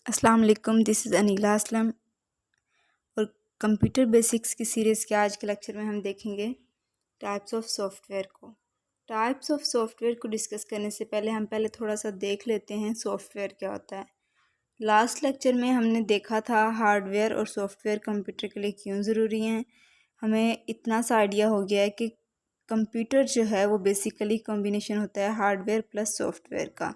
अस्सलाम वालेकुम, this is Anila Aslam और कंप्यूटर बेसिक्स की सीरीज़ के आज के लेक्चर में हम देखेंगे टाइप्स ऑफ सॉफ्टवेयर को। टाइप्स ऑफ सॉफ्टवेयर को डिस्कस करने से पहले हम थोड़ा सा देख लेते हैं सॉफ्टवेयर क्या होता है। लास्ट लेक्चर में हमने देखा था हार्डवेयर और सॉफ्टवेयर कंप्यूटर के लिए क्यों ज़रूरी हैं। हमें इतना सा आइडिया हो गया है कि कंप्यूटर जो है वो बेसिकली कॉम्बिनेशन होता है हार्डवेयर प्लस सॉफ्टवेयर का।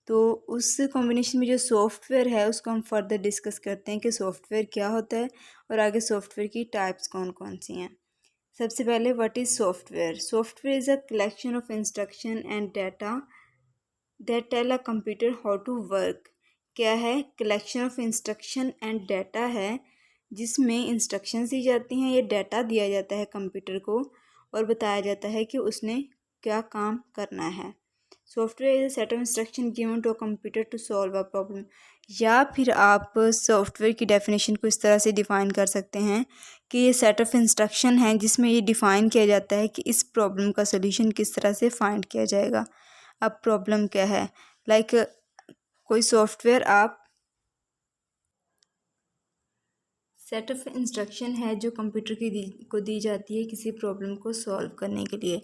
तो उस कॉम्बिनेशन में जो सॉफ्टवेयर है उसको हम फर्दर डिस्कस करते हैं कि सॉफ्टवेयर क्या होता है और आगे सॉफ्टवेयर की टाइप्स कौन कौन सी हैं। सबसे पहले what is software. Software is a collection of instruction and data that tell a computer how to work. क्या है? Collection of instruction and data है जिसमें इंस्ट्रक्शंस दी जाती हैं या डाटा दिया जाता है कंप्यूटर को और बताया जाता है कि उसने क्या काम करना है। Software is a set of instruction given to a computer to solve a problem. या फिर आप सॉफ्टवेयर की डेफिनेशन को इस तरह से डिफ़ाइन कर सकते हैं कि ये सेट ऑफ इंस्ट्रक्शन है जिसमें ये डिफ़ाइन किया जाता है कि इस प्रॉब्लम का सोल्यूशन किस तरह से फाइंड किया जाएगा। अब प्रॉब्लम क्या है? लाइक कोई सॉफ्टवेयर आप सेट ऑफ इंस्ट्रक्शन है जो कंप्यूटर को दी जाती है किसी प्रॉब्लम को सॉल्व करने के लिए।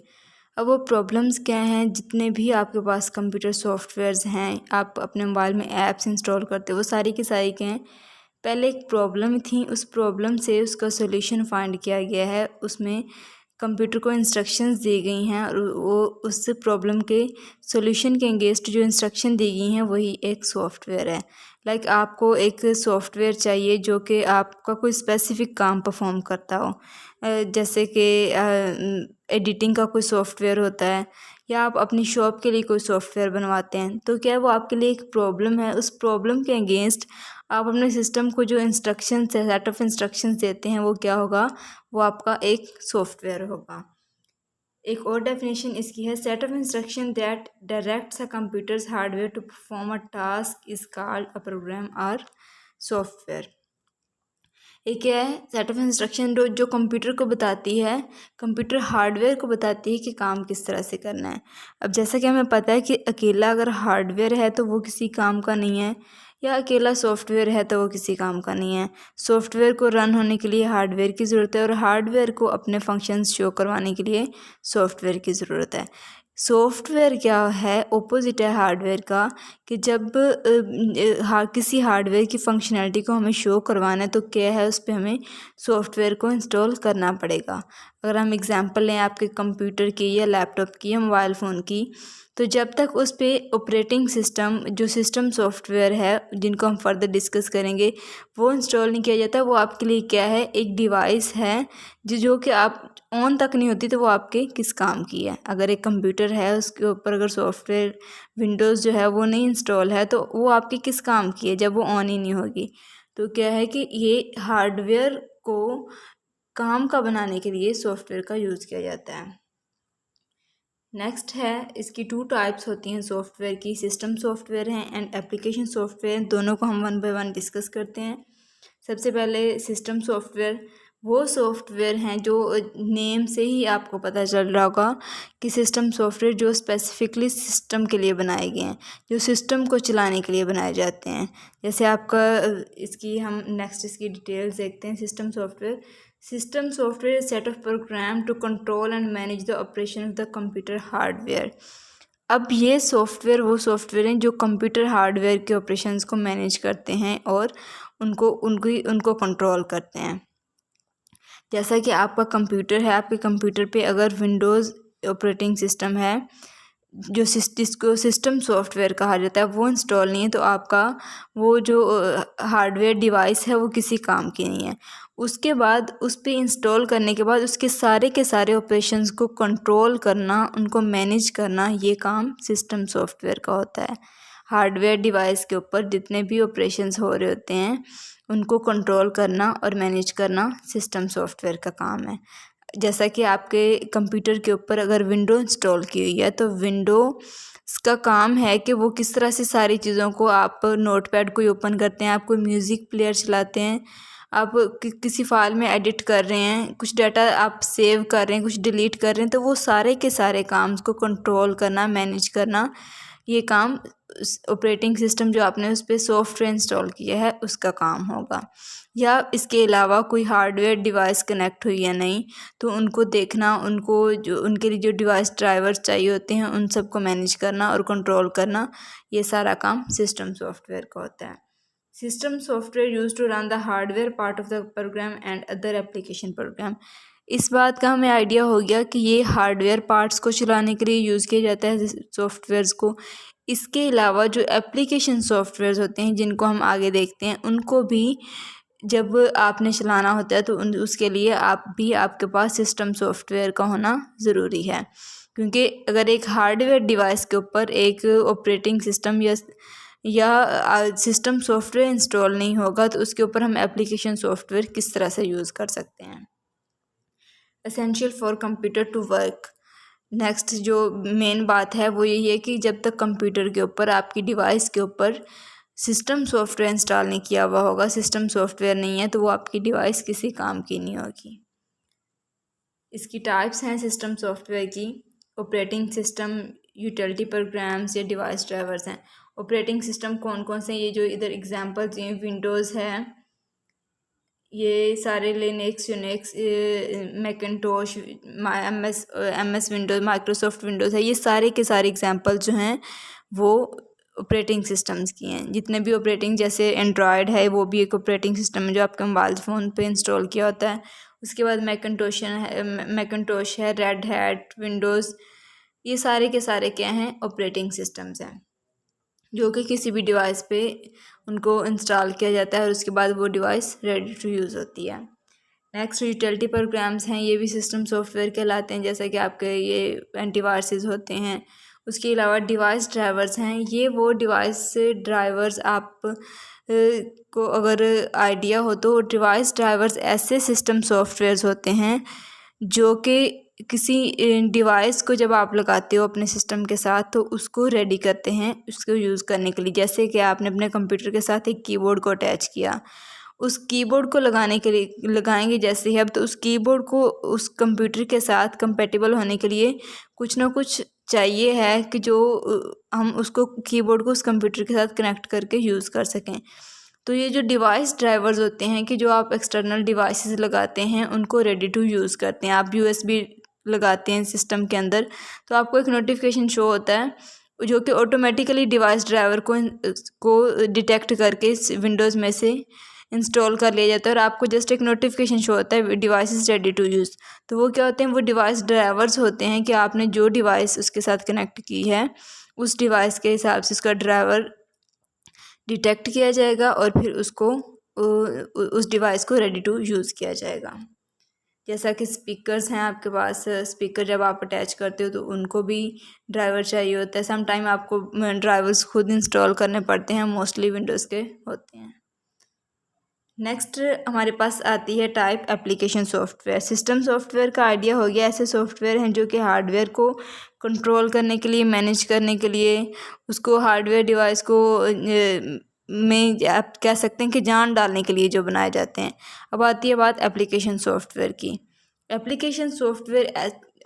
अब वो प्रॉब्लम्स क्या हैं? जितने भी आपके पास कंप्यूटर सॉफ्टवेयर्स हैं, आप अपने मोबाइल में ऐप्स इंस्टॉल करते हो, वो सारी की सारी क्या हैं? पहले एक प्रॉब्लम थी, उस प्रॉब्लम से उसका सॉल्यूशन फाइंड किया गया है। उसमें कंप्यूटर को इंस्ट्रक्शंस दी गई हैं और वो उस प्रॉब्लम के सॉल्यूशन के अगेंस्ट जो इंस्ट्रक्शन दी गई हैं वही एक सॉफ्टवेयर है। लाइक आपको एक सॉफ्टवेयर चाहिए जो कि आपका कोई स्पेसिफिक काम परफॉर्म करता हो। जैसे कि एडिटिंग का कोई सॉफ्टवेयर होता है या आप अपनी शॉप के लिए कोई सॉफ्टवेयर बनवाते हैं, तो क्या वो आपके लिए एक प्रॉब्लम है। उस प्रॉब्लम के अगेंस्ट आप अपने सिस्टम को जो इंस्ट्रक्शंस सेट ऑफ इंस्ट्रक्शंस देते हैं वो क्या होगा? वो आपका एक सॉफ्टवेयर होगा। एक और डेफिनेशन इसकी है, set of instruction that directs a computer's hardware to perform a task is called a program और सॉफ्टवेयर। एक क्या है? सेट ऑफ इंस्ट्रक्शन जो कंप्यूटर को बताती है, कंप्यूटर हार्डवेयर को बताती है कि काम किस तरह से करना है। अब जैसा कि हमें पता है कि अकेला अगर हार्डवेयर है तो वो किसी काम का नहीं है, या अकेला सॉफ्टवेयर है तो वो किसी काम का नहीं है। सॉफ्टवेयर को रन होने के लिए हार्डवेयर की ज़रूरत है और हार्डवेयर को अपने फंक्शंस शो करवाने के लिए सॉफ्टवेयर की ज़रूरत है। सॉफ्टवेयर क्या है? ऑपोजिट है हार्डवेयर का, कि जब किसी हार्डवेयर की फंक्शनैलिटी को हमें शो करवाना है तो क्या है, उस पर हमें सॉफ्टवेयर को इंस्टॉल करना पड़ेगा। अगर हम एग्जांपल लें आपके कंप्यूटर की या लैपटॉप की या मोबाइल फ़ोन की, तो जब तक उस पर ऑपरेटिंग सिस्टम जो सिस्टम सॉफ्टवेयर है जिनको हम फर्दर डिस्कस करेंगे वो इंस्टॉल नहीं किया जाता, वो आपके लिए क्या है? एक डिवाइस है जो कि आप ऑन तक नहीं होती तो वो आपके किस काम की है। अगर एक कंप्यूटर है उसके ऊपर अगर सॉफ्टवेयर विंडोज़ जो है वो नहीं इंस्टॉल है तो वो आपकी किस काम की है जब वो ऑन ही नहीं होगी। तो क्या है कि ये हार्डवेयर को काम का बनाने के लिए सॉफ्टवेयर का यूज़ किया जाता है। नेक्स्ट है, इसकी टू टाइप्स होती हैं सॉफ्टवेयर की, सिस्टम सॉफ्टवेयर हैं एंड एप्लीकेशन सॉफ्टवेयर। दोनों को हम वन बाय वन डिस्कस करते हैं। सबसे पहले सिस्टम सॉफ्टवेयर। वो सॉफ्टवेयर हैं जो नेम से ही आपको पता चल रहा होगा कि सिस्टम सॉफ्टवेयर जो स्पेसिफिकली सिस्टम के लिए बनाए गए हैं, जो सिस्टम को चलाने के लिए बनाए जाते हैं। जैसे आपका इसकी हम नेक्स्ट इसकी डिटेल्स देखते हैं। System software set of program to control and manage the operation of the computer hardware. अब ये सॉफ्टवेयर वो सॉफ्टवेयर हैं जो कंप्यूटर हार्डवेयर के ऑपरेशंस को मैनेज करते हैं और उनको कंट्रोल करते हैं। जैसा कि आपका कंप्यूटर है, आपके कंप्यूटर पे अगर विंडोज़ ऑपरेटिंग सिस्टम है जो जिसको सिस्टम सॉफ्टवेयर कहा जाता है वो इंस्टॉल नहीं है तो आपका वो जो हार्डवेयर डिवाइस है वो किसी काम की नहीं है। उसके बाद उस पर इंस्टॉल करने के बाद उसके सारे के सारे ऑपरेशंस को कंट्रोल करना, उनको मैनेज करना, ये काम सिस्टम सॉफ्टवेयर का होता है। हार्डवेयर डिवाइस के ऊपर जितने भी ऑपरेशंस हो रहे होते हैं उनको कंट्रोल करना और मैनेज करना सिस्टम सॉफ्टवेयर का काम है। जैसा कि आपके कंप्यूटर के ऊपर अगर विंडो इंस्टॉल की हुई है तो विंडो का काम है कि वो किस तरह से सारी चीज़ों को, आप नोटपैड को ओपन करते हैं, आप कोई म्यूज़िक प्लेयर चलाते हैं, आप किसी फाइल में एडिट कर रहे हैं, कुछ डाटा आप सेव कर रहे हैं, कुछ डिलीट कर रहे हैं, तो वो सारे के सारे काम को कंट्रोल करना, मैनेज करना ये काम ऑपरेटिंग सिस्टम जो आपने उस पर सॉफ्टवेयर इंस्टॉल किया है उसका काम होगा। या इसके अलावा कोई हार्डवेयर डिवाइस कनेक्ट हुई या नहीं तो उनको देखना, उनको जो उनके लिए जो डिवाइस ड्राइवर्स चाहिए होते हैं उन सबको मैनेज करना और कंट्रोल करना, ये सारा काम सिस्टम सॉफ्टवेयर का होता है। System software use to run the hardware part of the program and other application program. इस बात का हमें आइडिया हो गया कि ये हार्डवेयर पार्ट्स को चलाने के लिए यूज़ किया जाता है सॉफ्टवेयर्स को। इसके अलावा जो एप्लीकेशन सॉफ्टवेयर्स होते हैं जिनको हम आगे देखते हैं उनको भी जब आपने चलाना होता है तो उसके लिए आपके पास सिस्टम सॉफ्टवेयर का होना ज़रूरी है, क्योंकि अगर एक हार्डवेयर डिवाइस के ऊपर एक ऑपरेटिंग सिस्टम या सिस्टम सॉफ्टवेयर इंस्टॉल नहीं होगा तो उसके ऊपर हम एप्लीकेशन सॉफ्टवेयर किस तरह से यूज़ कर सकते हैं। Essential for computer to work. Next जो मेन बात है वो यही है कि जब तक कंप्यूटर के ऊपर, आपकी डिवाइस के ऊपर सिस्टम सॉफ्टवेयर इंस्टॉल नहीं किया हुआ होगा, सिस्टम सॉफ्टवेयर नहीं है, तो वो आपकी डिवाइस किसी काम की नहीं होगी। इसकी टाइप्स हैं सिस्टम सॉफ्टवेयर की। ऑपरेटिंग सिस्टम, यूटिलिटी प्रोग्राम्स या डिवाइस ड्राइवर्स हैं। ऑपरेटिंग सिस्टम कौन कौन से, ये जो इधर एग्जांपल्स हैं, विंडोज़ है, ये सारे Linux, Unix, Macintosh, M S Windows, Microsoft Windows है, ये सारे के सारे एग्जांपल जो हैं वो ऑपरेटिंग सिस्टम्स की हैं। जितने भी ऑपरेटिंग, जैसे एंड्रॉयड है वो भी एक ऑपरेटिंग सिस्टम है जो आपके मोबाइल फ़ोन पे इंस्टॉल किया होता है। उसके बाद मैकिन्टोश है, रेड हैट, विंडोज़, ये सारे के सारे क्या हैं, ऑपरेटिंग सिस्टम्स हैं जो कि किसी भी डिवाइस पे उनको इंस्टॉल किया जाता है और उसके बाद वो डिवाइस रेडी टू यूज़ होती है। नेक्स्ट यूटिलिटी प्रोग्राम्स हैं, ये भी सिस्टम सॉफ्टवेयर कहलाते हैं, जैसे कि आपके ये एंटीवायरसेस होते हैं। उसके अलावा डिवाइस ड्राइवर्स हैं, ये वो डिवाइस ड्राइवर्स आप को अगर आइडिया हो तो डिवाइस ड्राइवर्स ऐसे सिस्टम सॉफ्टवेयर्स होते हैं जो कि किसी डिवाइस को जब आप लगाते हो अपने सिस्टम के साथ तो उसको रेडी करते हैं उसको यूज़ करने के लिए। जैसे कि आपने अपने कंप्यूटर के साथ एक कीबोर्ड को अटैच किया, उस कीबोर्ड को लगाने के लिए लगाएंगे जैसे ही अब, तो उस कीबोर्ड को उस कंप्यूटर के साथ कंपेटिबल होने के लिए कुछ ना कुछ चाहिए है कि जो हम उसको कीबोर्ड को उस कंप्यूटर के साथ कनेक्ट करके यूज़ कर सकें। तो ये जो डिवाइस ड्राइवर्स होते हैं कि जो आप एक्सटर्नल डिवाइसेस लगाते हैं उनको रेडी टू यूज़ करते हैं। आप यूएसबी लगाते हैं सिस्टम के अंदर तो आपको एक नोटिफिकेशन शो होता है जो कि ऑटोमेटिकली डिवाइस ड्राइवर को डिटेक्ट करके विंडोज़ में से इंस्टॉल कर लिया जाता है और आपको जस्ट एक नोटिफिकेशन शो होता है device is ready to use. तो वो क्या होते हैं, वो डिवाइस ड्राइवर्स होते हैं कि आपने जो डिवाइस उसके साथ कनेक्ट की है उस डिवाइस के हिसाब से उसका ड्राइवर डिटेक्ट किया जाएगा और फिर उसको उस डिवाइस को रेडी टू यूज़ किया जाएगा। जैसा कि स्पीकर्स हैं आपके पास, स्पीकर जब आप अटैच करते हो तो उनको भी ड्राइवर चाहिए होता है। सम टाइम आपको ड्राइवर्स खुद इंस्टॉल करने पड़ते हैं, मोस्टली विंडोज़ के होते हैं। नेक्स्ट हमारे पास आती है type application software. System software का आइडिया हो गया, ऐसे सॉफ्टवेयर हैं जो कि हार्डवेयर को कंट्रोल करने के लिए, मैनेज करने के लिए, उसको हार्डवेयर डिवाइस को में आप कह सकते हैं कि जान डालने के लिए जो बनाए जाते हैं। अब आती है बात एप्लीकेशन सॉफ्टवेयर की। एप्लीकेशन सॉफ्टवेयर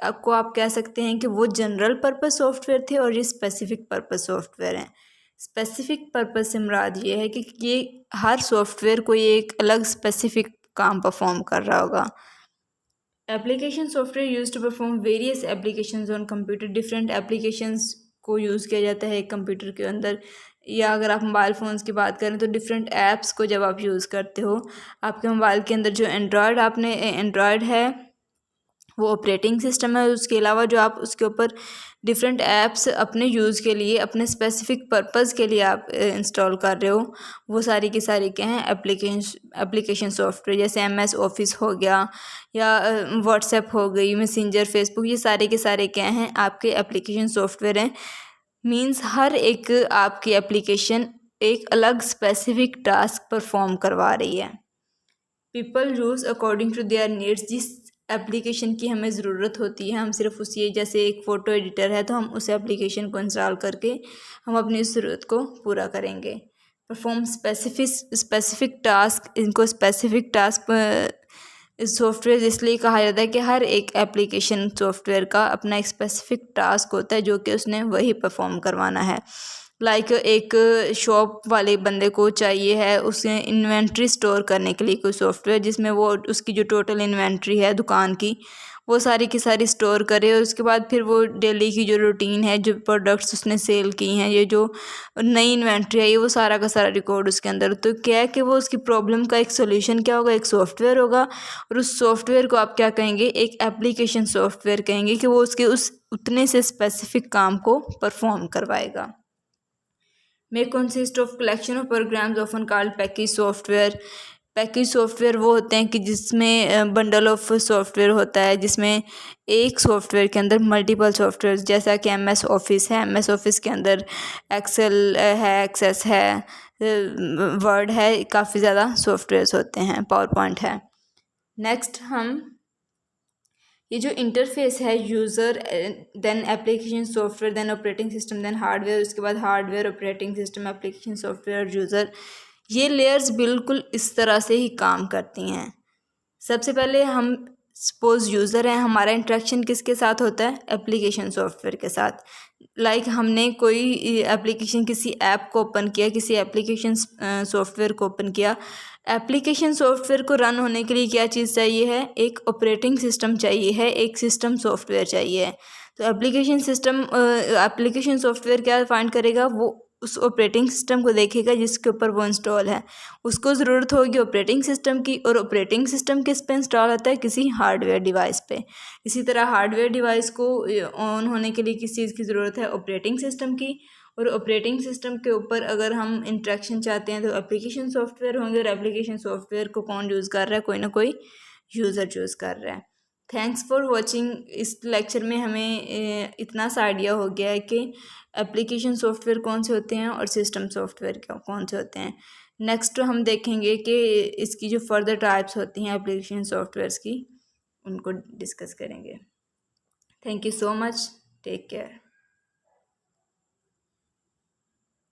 आपको आप कह सकते हैं कि वो जनरल पर्पस सॉफ्टवेयर थे और ये स्पेसिफिक पर्पस सॉफ्टवेयर हैं। स्पेसिफिक पर्पस से मुराद ये है कि ये हर सॉफ्टवेयर कोई एक अलग स्पेसिफिक काम परफॉर्म कर रहा होगा। Application software use to perform various applications on computer. Different applications को यूज़ किया जाता है एक कंप्यूटर के अंदर, या अगर आप मोबाइल फ़ोन्स की बात करें तो डिफरेंट ऐप्स को जब आप यूज़ करते हो आपके मोबाइल के अंदर, जो एंड्रॉयड है वो ऑपरेटिंग सिस्टम है, उसके अलावा जो आप उसके ऊपर डिफरेंट ऐप्स अपने यूज़ के लिए, अपने स्पेसिफिक पर्पस के लिए आप इंस्टॉल कर रहे हो, वो सारी की सारी क्या हैं, एप्लीकेशन सॉफ्टवेयर। जैसे MS ऑफिस हो गया या व्हाट्सएप हो गई, मैसेंजर, फेसबुक, ये सारे के सारे क्या हैं, आपके एप्लीकेशन सॉफ्टवेयर हैं। मीन्स हर एक आपकी एप्लीकेशन एक अलग स्पेसिफिक टास्क परफॉर्म करवा रही है। People use according to their needs. जिस एप्लीकेशन की हमें ज़रूरत होती है हम सिर्फ उसी, जैसे एक फ़ोटो एडिटर है तो हम उस एप्लीकेशन को इंस्टॉल करके हम अपनी ज़रूरत को पूरा करेंगे। परफॉर्म स्पेसिफिक टास्क, इनको स्पेसिफिक टास्क इस सॉफ्टवेयर इसलिए कहा जाता है कि हर एक एप्लीकेशन सॉफ्टवेयर का अपना एक स्पेसिफिक टास्क होता है जो कि उसने वही परफॉर्म करवाना है। लाइक एक शॉप वाले बंदे को चाहिए है उसे इन्वेंट्री स्टोर करने के लिए कोई सॉफ्टवेयर, जिसमें वो उसकी जो टोटल इन्वेंट्री है दुकान की वो सारी की सारी स्टोर करे, और उसके बाद फिर वो डेली की जो रूटीन है, जो प्रोडक्ट्स उसने सेल की हैं, ये जो नई इन्वेंट्री है, ये वो सारा का सारा रिकॉर्ड उसके अंदर। तो क्या है कि वो उसकी प्रॉब्लम का एक सोल्यूशन क्या होगा, एक सॉफ्टवेयर होगा, और उस सॉफ्टवेयर को आप क्या कहेंगे, एक एप्लीकेशन सॉफ्टवेयर कहेंगे कि वो उसके उस उतने से स्पेसिफिक काम को परफॉर्म करवाएगा। may consist of collection of programs often called package software। Package software वो होते हैं कि जिसमें बंडल ऑफ सॉफ्टवेयर होता है, जिसमें एक सॉफ्टवेयर के अंदर मल्टीपल सॉफ्टवेयर, जैसा कि MS ऑफिस है, MS ऑफिस के अंदर एक्सेल है, एक्सेस है, वर्ड है, काफ़ी ज़्यादा सॉफ्टवेयर्स होते हैं, पावर पॉइंट है। नेक्स्ट हम ये जो इंटरफेस है, user then application software then operating system then hardware, उसके बाद hardware, operating system, application software, user, ये लेयर्स बिल्कुल इस तरह से ही काम करती हैं। सबसे पहले हम सपोज यूज़र हैं, हमारा इंटरेक्शन किसके साथ होता है, एप्लीकेशन सॉफ्टवेयर के साथ। लाइक हमने कोई एप्लीकेशन, किसी ऐप को ओपन किया, किसी एप्लीकेशन सॉफ्टवेयर को ओपन किया। एप्लीकेशन सॉफ्टवेयर को रन होने के लिए क्या चीज़ चाहिए है, एक ऑपरेटिंग सिस्टम चाहिए है, एक सिस्टम सॉफ्टवेयर चाहिए है। तो एप्लीकेशन सॉफ्टवेयर क्या फाइंड करेगा, वो उस ऑपरेटिंग सिस्टम को देखेगा जिसके ऊपर वो इंस्टॉल है, उसको ज़रूरत होगी ऑपरेटिंग सिस्टम की, और ऑपरेटिंग सिस्टम किस पे इंस्टॉल होता है, किसी हार्डवेयर डिवाइस पे। इसी तरह हार्डवेयर डिवाइस को ऑन होने के लिए किस चीज़ की ज़रूरत है, ऑपरेटिंग सिस्टम की, और ऑपरेटिंग सिस्टम के ऊपर अगर हम इंटरेक्शन चाहते हैं तो एप्लीकेशन सॉफ्टवेयर होंगे, और एप्लीकेशन सॉफ्टवेयर को कौन यूज़ कर रहा है, कोई ना कोई यूज़र यूज़ कर रहा है। Thanks for watching. इस लेक्चर में हमें इतना सा आइडिया हो गया है कि एप्लीकेशन सॉफ्टवेयर कौन से होते हैं और सिस्टम सॉफ्टवेयर कौन से होते हैं। नेक्स्ट हम देखेंगे कि इसकी जो फर्दर टाइप्स होती हैं एप्लीकेशन सॉफ्टवेयर्स की, उनको डिस्कस करेंगे। Thank you so much, take care.